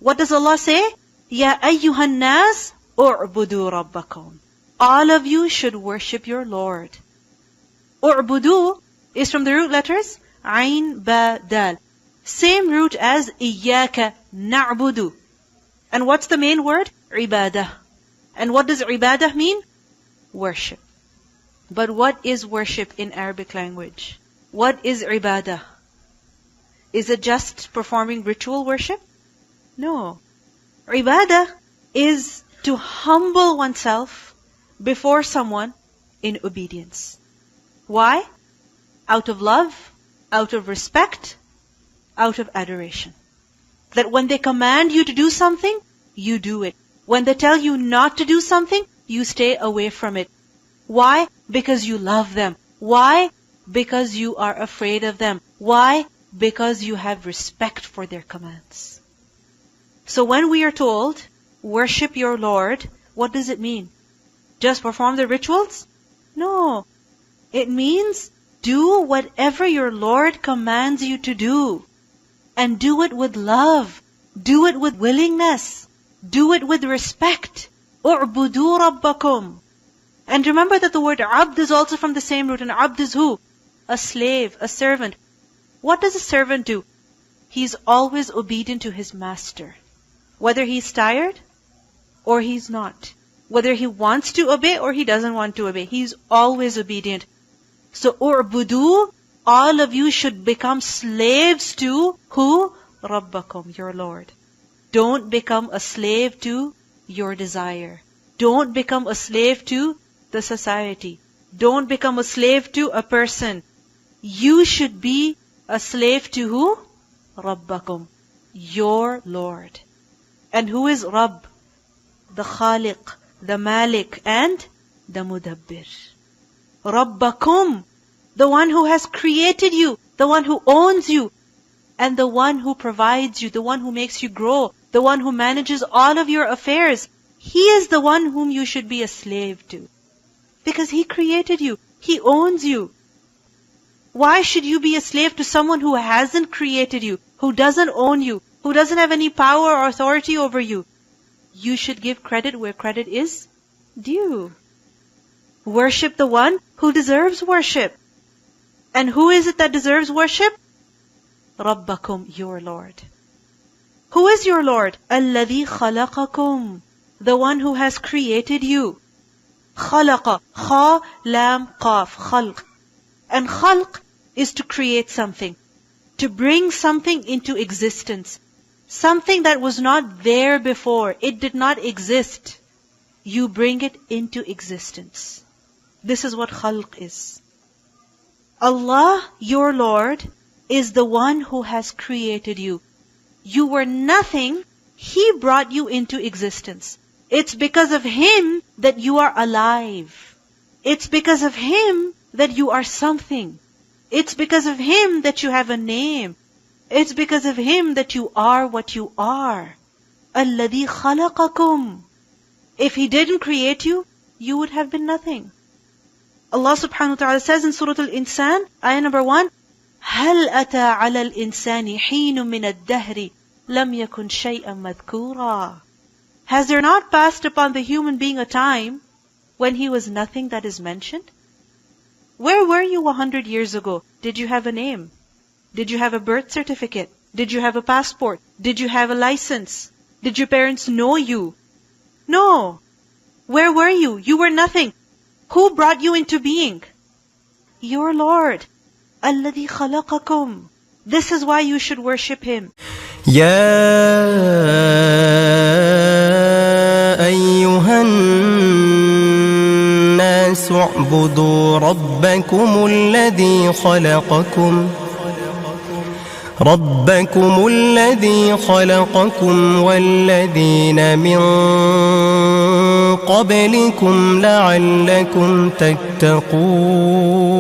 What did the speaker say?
What does Allah say? Ya ayyuhan nas u'budu rabbakum. All of you should worship your Lord. U'budu is from the root letters Ain, Ba, Dal. Same root as Iyaka na'budu. And what's the main word? Ibadah. And what does ibadah mean? Worship. But what is worship in Arabic language? What is ibadah? Is it just performing ritual worship? No. Ibadah is to humble oneself before someone in obedience. Why? Out of love, out of respect, out of adoration. That when they command you to do something, you do it. When they tell you not to do something, you stay away from it. Why? Because you love them. Why? Because you are afraid of them. Why? Because you have respect for their commands. So when we are told, worship your Lord, what does it mean? Just perform the rituals? No. It means do whatever your Lord commands you to do. And do it with love. Do it with willingness. Do it with respect. U'budu rabbakum. And remember that the word abd is also from the same root. And abd is who? A slave, a servant. What does a servant do? He's always obedient to his master. Whether he's tired or he's not. Whether he wants to obey or he doesn't want to obey. He's always obedient. So u'budu, all of you should become slaves to who? Rabbakum, your Lord. Don't become a slave to your desire. Don't become a slave to the society. Don't become a slave to a person. You should be a slave to who? Rabbakum, your Lord. And who is Rabb? The Khaliq, the Malik, and the Mudabbir. Rabbakum, the one who has created you, the one who owns you, and the one who provides you, the one who makes you grow, the one who manages all of your affairs. He is the one whom you should be a slave to. Because He created you. He owns you. Why should you be a slave to someone who hasn't created you, who doesn't own you, who doesn't have any power or authority over you? You should give credit where credit is due. Worship the one who deserves worship. And who is it that deserves worship? Rabbakum, your Lord. Who is your Lord? Alladhi khalaqakum, the one who has created you. Khalaqa, kha, lam, qaf, khalq. And khalq is to create something, to bring something into existence. Something that was not there before, it did not exist. You bring it into existence. This is what khalq is. Allah, your Lord, is the one who has created you. You were nothing, He brought you into existence. It's because of Him that you are alive. It's because of Him that you are something. It's because of Him that you have a name. It's because of Him that you are what you are. Alladhi khalaqakum. If He didn't create you, you would have been nothing. Allah subhanahu wa ta'ala says in Surah Al-Insan, ayah number 1, هَلْ أَتَى عَلَى الْإِنسَانِ حِينٌ مِّنَ الدَّهْرِ لَمْ يَكُنْ شَيْئًا مَذْكُورًا. Has there not passed upon the human being a time when he was nothing that is mentioned? Where were you 100 years ago? Did you have a name? Did you have a birth certificate? Did you have a passport? Did you have a license? Did your parents know you? No. Where were you? You were nothing. Who brought you into being? Your Lord. Alladhi khalaqakum. This is why you should worship Him. يا أيها الناس اعبدوا ربكم الذي خلقكم والذين من قبلكم لعلكم تتقون